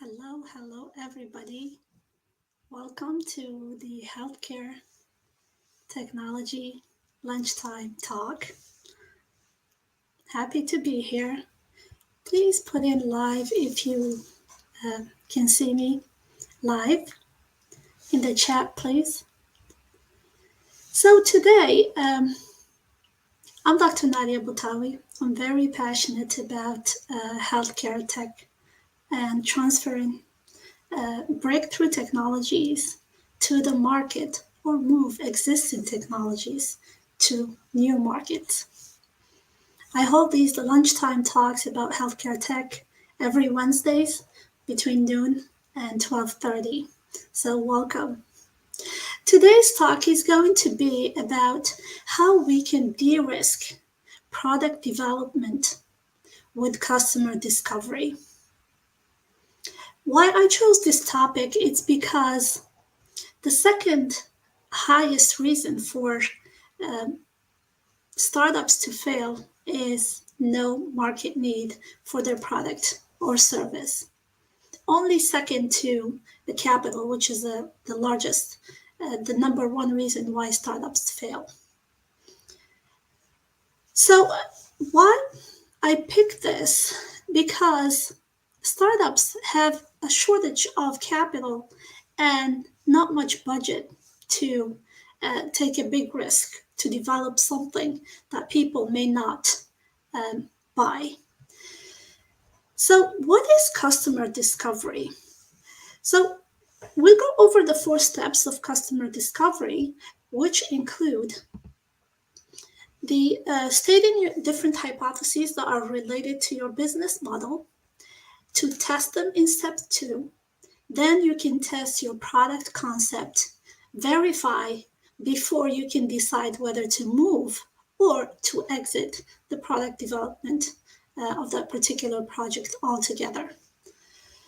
Hello, everybody. Welcome to the Healthcare Technology Lunchtime Talk. Happy to be here. Please put in live if you can see me live in the chat, please. So today, I'm Dr. Nadia Boutawi. I'm very passionate about healthcare tech and transferring breakthrough technologies to the market or move existing technologies to new markets. I hold these lunchtime talks about healthcare tech every Wednesdays between noon and 12:30. So welcome. Today's talk is going to be about how we can de-risk product development with customer discovery. Why I chose this topic is because the second highest reason for startups to fail is no market need for their product or service. Only second to the capital, which is the largest, the number one reason why startups fail. So why I picked this? Because startups have a shortage of capital and not much budget to take a big risk to develop something that people may not buy. So what is customer discovery? So we'll go over the 4 steps of customer discovery, which include the stating your different hypotheses that are related to your business model, to test them in step 2. Then you can test your product concept, verify before you can decide whether to move or to exit the product development of that particular project altogether.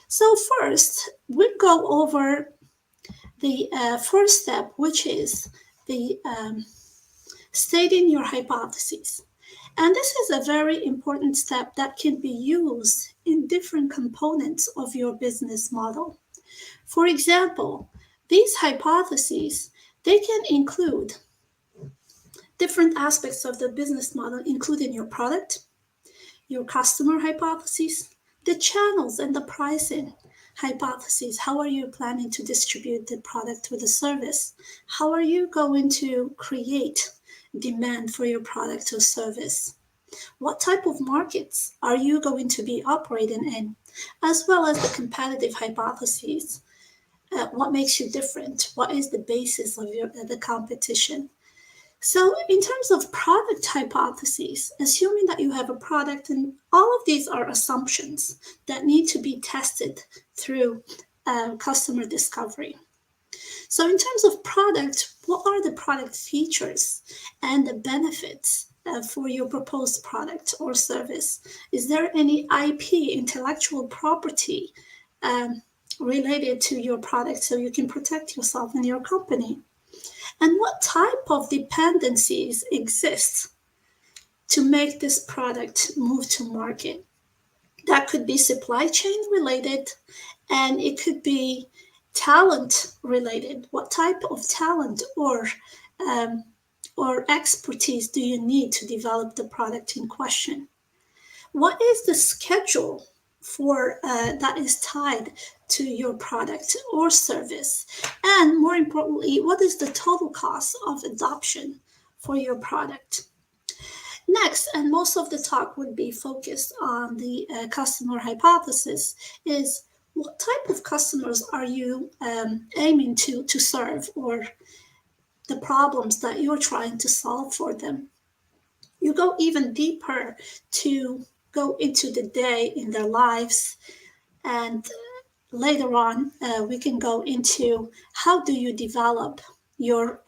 So first, we'll go over the first step, which is the stating your hypotheses. And this is a very important step that can be used in different components of your business model. For example, these hypotheses, they can include different aspects of the business model, including your product, your customer hypotheses, the channels and the pricing hypotheses. How are you planning to distribute the product or the service? How are you going to create demand for your product or service? What type of markets are you going to be operating in? As well as the competitive hypotheses. What makes you different? What is the basis of the competition? So in terms of product hypotheses, assuming that you have a product, and all of these are assumptions that need to be tested through customer discovery. So in terms of product, what are the product features and the benefits for your proposed product or service? Is there any IP, intellectual property, related to your product so you can protect yourself and your company? And what type of dependencies exist to make this product move to market? That could be supply chain related, and it could be talent related. What type of talent or expertise do you need to develop the product in question? What is the schedule for that is tied to your product or service? And more importantly, what is the total cost of adoption for your product? Next, and most of the talk would be focused on the customer hypothesis, is what type of customers are you aiming to serve, or the problems that you're trying to solve for them? You go even deeper to go into the day in their lives, and later on we can go into how do you develop your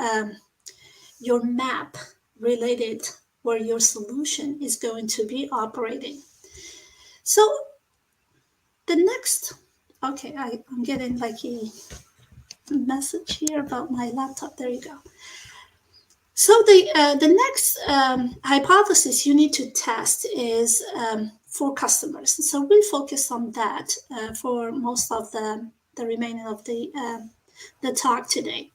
map related where your solution is going to be operating. So the next, okay, I'm getting like a message here about my laptop. There you go. So the next hypothesis you need to test is for customers. So we focus on that for most of the remaining of the talk today.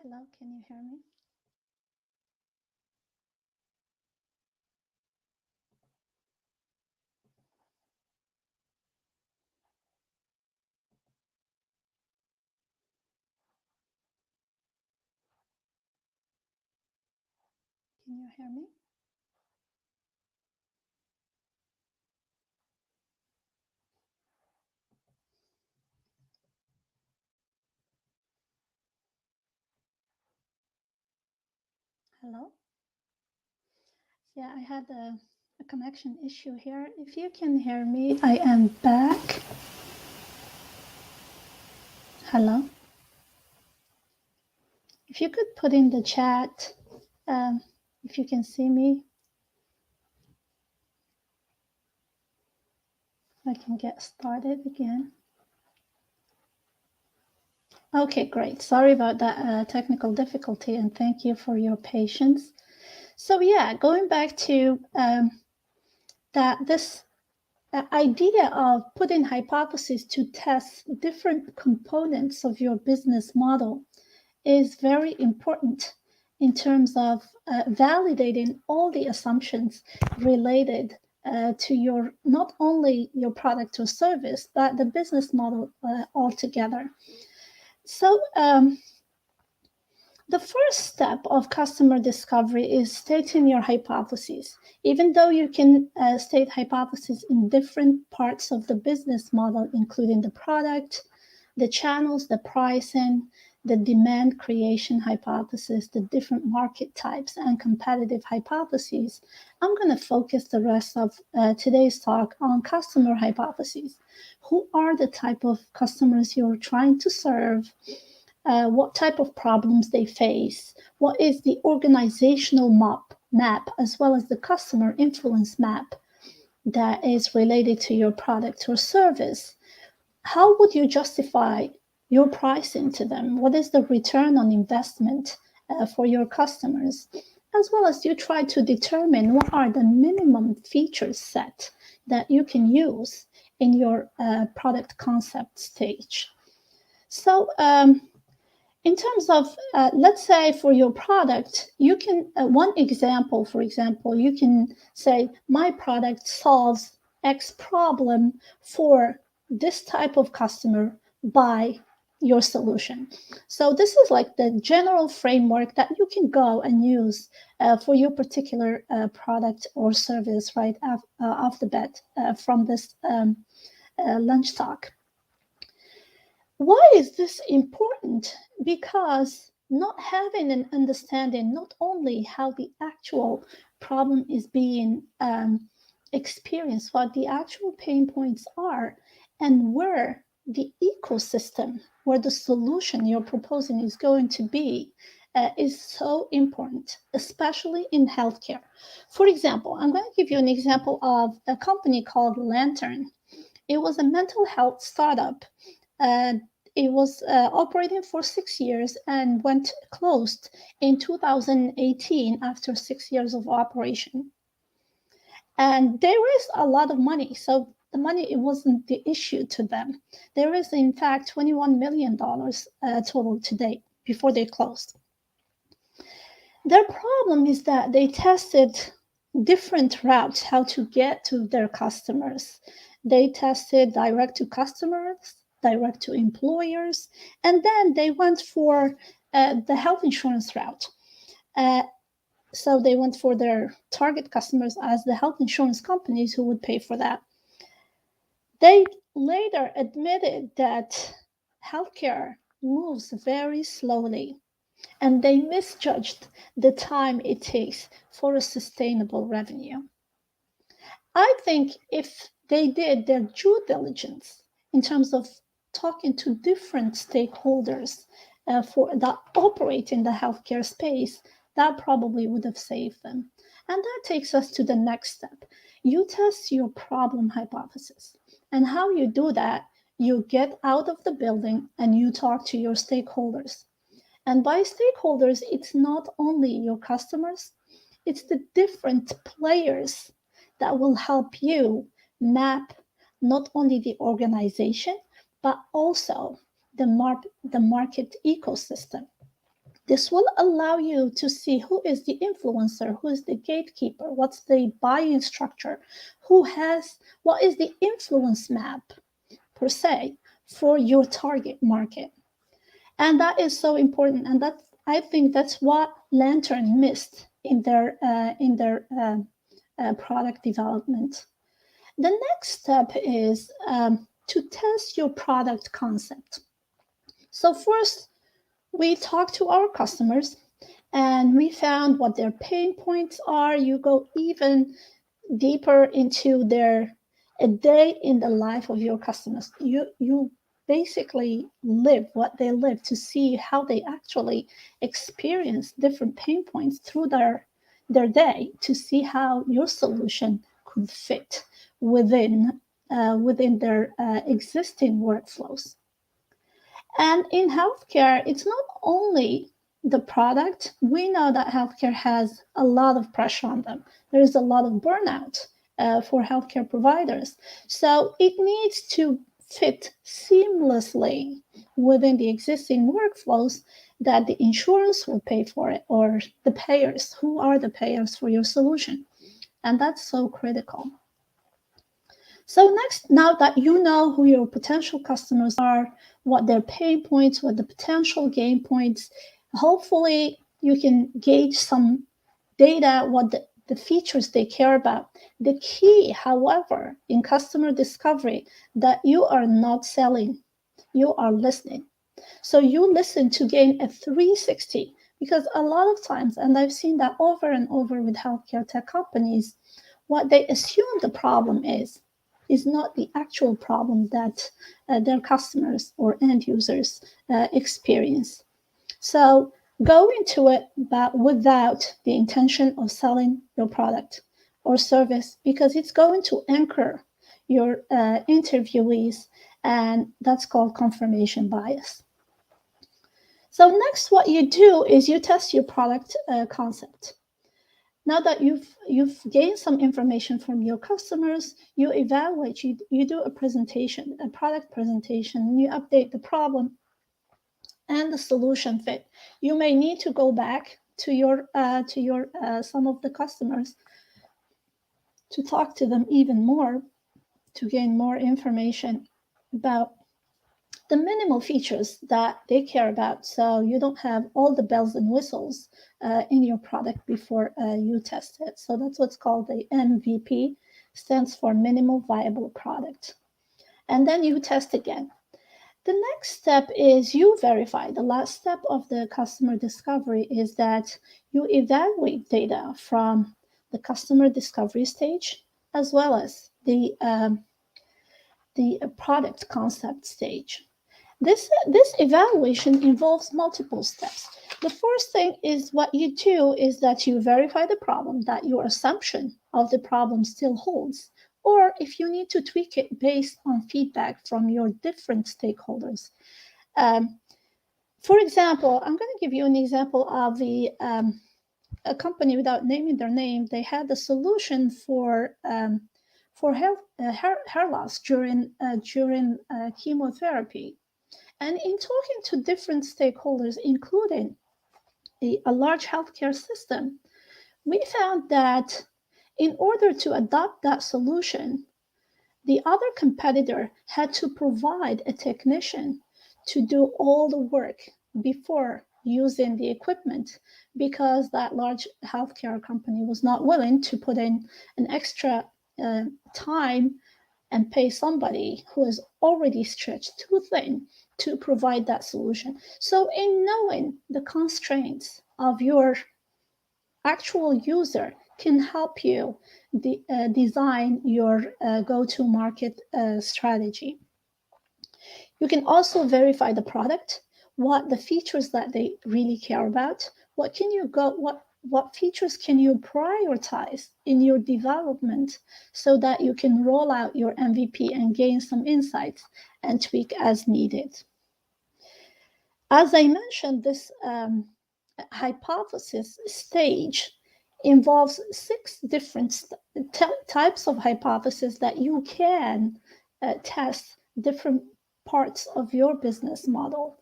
Hello, can you hear me? Can you hear me? Hello? Yeah, I had a connection issue here. If you can hear me, I am back. Hello? If you could put in the chat, if you can see me, I can get started again. Okay, great. Sorry about that technical difficulty, and thank you for your patience. So yeah, going back to this idea of putting hypotheses to test different components of your business model is very important in terms of validating all the assumptions related to your not only your product or service, but the business model altogether. So the first step of customer discovery is stating your hypotheses. Even though you can state hypotheses in different parts of the business model, including the product, the channels, the pricing, the demand creation hypothesis, the different market types, and competitive hypotheses, I'm going to focus the rest of today's talk on customer hypotheses. Who are the type of customers you're trying to serve? What type of problems they face, what is the organizational map, as well as the customer influence map that is related to your product or service. How would you justify your pricing to them? What is the return on investment for your customers? As well as you try to determine what are the minimum feature set that you can use in your product concept stage. So in terms of, let's say for your product, you can, one example, for example, you can say, my product solves X problem for this type of customer by your solution. So this is like the general framework that you can go and use for your particular product or service right off the bat from this lunch talk. Why is this important? Because not having an understanding not only how the actual problem is being experienced, what the actual pain points are, and where the ecosystem, where the solution you're proposing is going to be, is so important, especially in healthcare. For example, I'm going to give you an example of a company called Lantern. It was a mental health startup. Uh, it was operating for 6 years and went closed in 2018 after 6 years of operation. And they raised a lot of money. So the money, it wasn't the issue to them. There is, in fact, $21 million total to date before they closed. Their problem is that they tested different routes how to get to their customers. They tested direct to customers, direct to employers, and then they went for the health insurance route. So they went for their target customers as the health insurance companies who would pay for that. They later admitted that healthcare moves very slowly, and they misjudged the time it takes for a sustainable revenue. I think if they did their due diligence in terms of talking to different stakeholders that operate in the healthcare space, that probably would have saved them. And that takes us to the next step. You test your problem hypothesis. And how you do that, you get out of the building and you talk to your stakeholders. And by stakeholders, it's not only your customers, it's the different players that will help you map not only the organization, but also the market ecosystem. This will allow you to see who is the influencer, who is the gatekeeper, what's the buying structure, what is the influence map per se for your target market. And that is so important, and that I think that's what Lantern missed in their product development. The next step is to test your product concept. So first, we talk to our customers and we found what their pain points are. You go even deeper into a day in the life of your customers. You basically live what they live to see how they actually experience different pain points through their day, to see how your solution could fit within their existing workflows. And in healthcare, it's not only the product. We know that healthcare has a lot of pressure on them. There is a lot of burnout for healthcare providers. So it needs to fit seamlessly within the existing workflows that the insurance will pay for it, or the payers. Who are the payers for your solution? And that's so critical. So next, now that you know who your potential customers are, what their pain points, what the potential gain points, hopefully you can gauge some data, what the features they care about. The key, however, in customer discovery, that you are not selling, you are listening. So you listen to gain a 360, because a lot of times, and I've seen that over and over with healthcare tech companies, what they assume the problem is not the actual problem that their customers or end users experience. So go into it, but without the intention of selling your product or service, because it's going to anchor your interviewees, and that's called confirmation bias. So next, what you do is you test your product concept. Now that you've gained some information from your customers, you evaluate, you do a presentation, a product presentation, you update the problem and the solution fit. You may need to go back to your some of the customers to talk to them even more, to gain more information about the minimal features that they care about, so you don't have all the bells and whistles in your product before you test it. So that's what's called the MVP, stands for minimal viable product. And then you test again. The next step is you verify. The last step of the customer discovery is that you evaluate data from the customer discovery stage as well as the product concept stage. This evaluation involves multiple steps. The first thing is what you do is that you verify the problem, that your assumption of the problem still holds, or if you need to tweak it based on feedback from your different stakeholders. Um, for example, I'm going to give you an example of a company without naming their name. They had a solution for hair loss during chemotherapy. And in talking to different stakeholders, including a large healthcare system, we found that in order to adopt that solution, the other competitor had to provide a technician to do all the work before using the equipment because that large healthcare company was not willing to put in an extra time and pay somebody who is already stretched too thin to provide that solution. So, in knowing the constraints of your actual user, can help you design your go-to-market strategy. You can also verify the product, what the features that they really care about, what features can you prioritize in your development so that you can roll out your MVP and gain some insights and tweak as needed. As I mentioned, this hypothesis stage involves 6 different types of hypotheses that you can test different parts of your business model.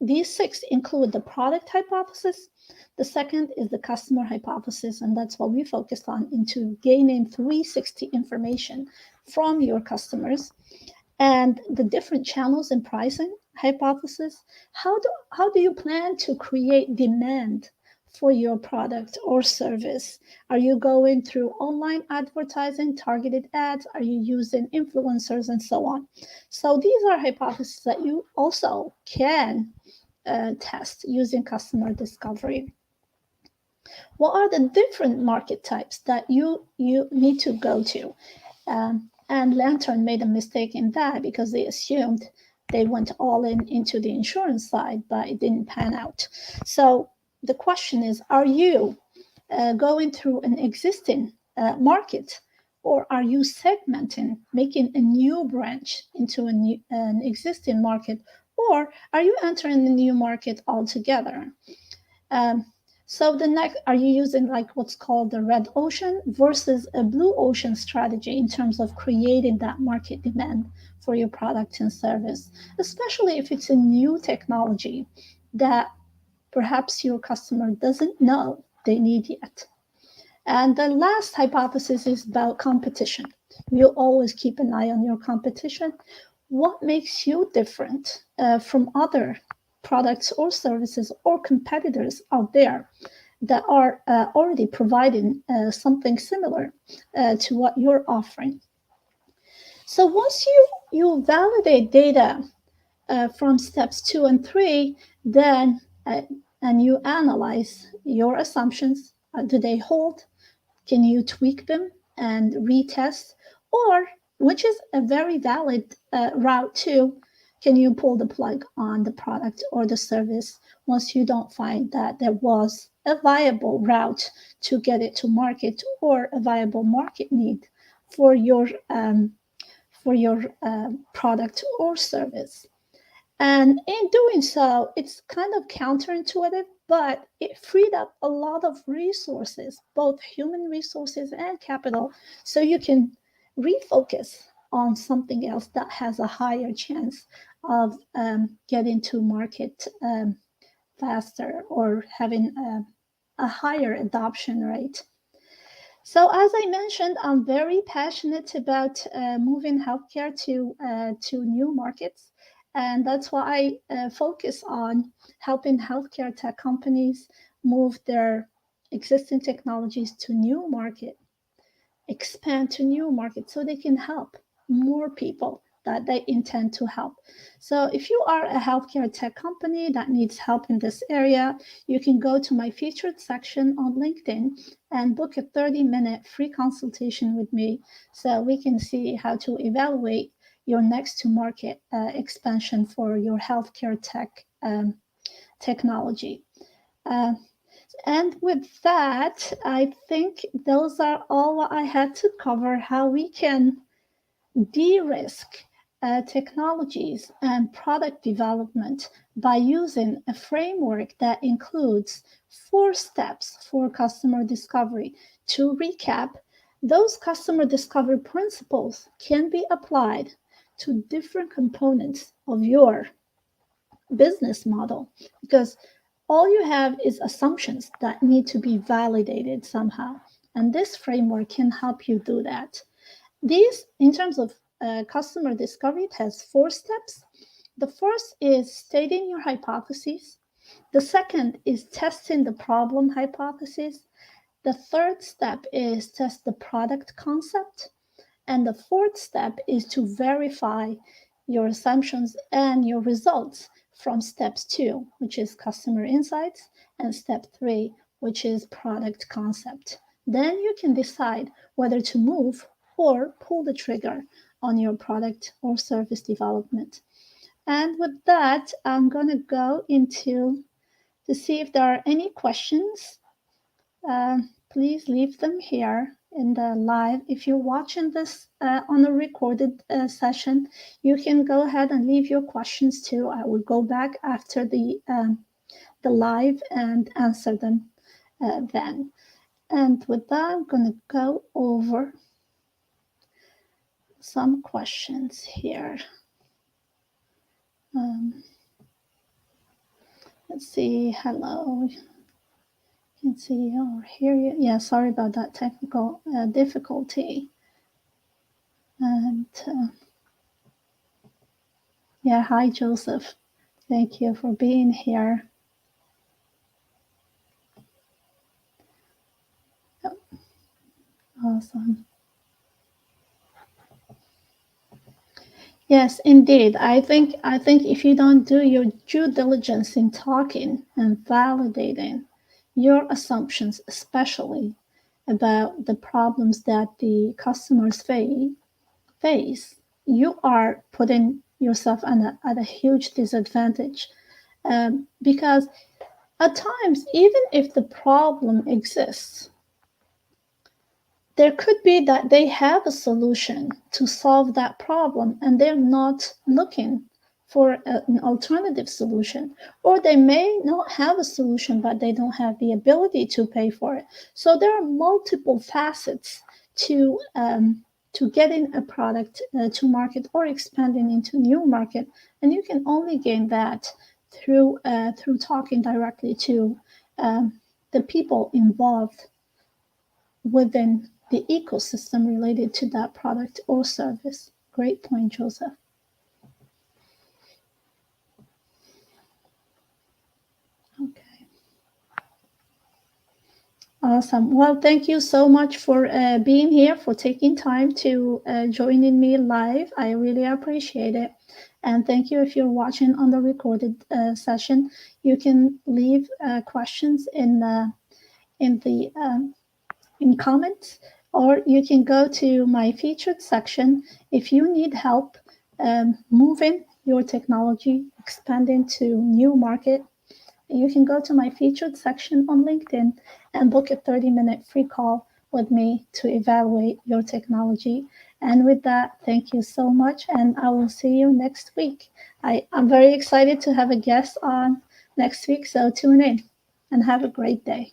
These 6 include the product hypothesis. The second is the customer hypothesis, and that's what we focused on into gaining 360 information from your customers. And the different channels and pricing hypothesis. How do you plan to create demand for your product or service? Are you going through online advertising, targeted ads? Are you using influencers and so on? So these are hypotheses that you also can test using customer discovery. What are the different market types that you need to go to? And Lantern made a mistake in that because they assumed they went all into the insurance side, but it didn't pan out. So the question is, are you going through an existing market, or are you segmenting, making a new branch into an existing market, or are you entering a new market altogether? So the next, are you using like what's called the red ocean versus a blue ocean strategy in terms of creating that market demand for your product and service, especially if it's a new technology that perhaps your customer doesn't know they need yet. And the last hypothesis is about competition. You always keep an eye on your competition. What makes you different from other products or services or competitors out there that are already providing something similar to what you're offering? So once you validate data from steps 2 and 3, then and you analyze your assumptions. Do they hold? Can you tweak them and retest? Or, which is a very valid route too, can you pull the plug on the product or the service once you don't find that there was a viable route to get it to market or a viable market need for your product or service? And in doing so, it's kind of counterintuitive, but it freed up a lot of resources, both human resources and capital, so you can refocus on something else that has a higher chance of getting to market faster or having a higher adoption rate. So, as I mentioned, I'm very passionate about moving healthcare to new markets, and that's why I focus on helping healthcare tech companies move their existing technologies to expand to new markets, so they can help more people that they intend to help. So if you are a healthcare tech company that needs help in this area, you can go to my featured section on LinkedIn and book a 30-minute free consultation with me so we can see how to evaluate your next to market expansion for your healthcare tech technology. And with that, I think those are all I had to cover, how we can de-risk technologies and product development by using a framework that includes 4 steps for customer discovery. To recap, those customer discovery principles can be applied to different components of your business model, because all you have is assumptions that need to be validated somehow. And this framework can help you do that. These, in terms of customer discovery, it has 4 steps. The first is stating your hypotheses. The second is testing the problem hypothesis. The third step is test the product concept. And the fourth step is to verify your assumptions and your results from steps 2, which is customer insights, and step 3, which is product concept. Then you can decide whether to move or pull the trigger on your product or service development. And with that, I'm going to go into to see if there are any questions. Please leave them here in the live. If you're watching this on a recorded session, you can go ahead and leave your questions too. I will go back after the live and answer them then. And with that, I'm going to go over some questions here. Let's see. Hello. Can see or hear you. Yeah, sorry about that technical difficulty. And yeah, hi Joseph. Thank you for being here. Oh, awesome. Yes, indeed. I think if you don't do your due diligence in talking and validating your assumptions, especially about the problems that the customers face, you are putting yourself at a huge disadvantage. Because at times, even if the problem exists, there could be that they have a solution to solve that problem and they're not looking for an alternative solution, or they may not have a solution but they don't have the ability to pay for it. So there are multiple facets to getting a product to market or expanding into new market, and you can only gain that through talking directly to the people involved within the ecosystem related to that product or service. Great point, Joseph. Okay. Awesome. Well, thank you so much for being here, for taking time to joining me live. I really appreciate it. And thank you if you're watching on the recorded session. You can leave questions in comments, or you can go to my featured section if you need help moving your technology, expanding to new market. You can go to my featured section on LinkedIn and book a 30-minute free call with me to evaluate your technology. And with that, thank you so much, and I will see you next week. I'm very excited to have a guest on next week, so tune in and have a great day.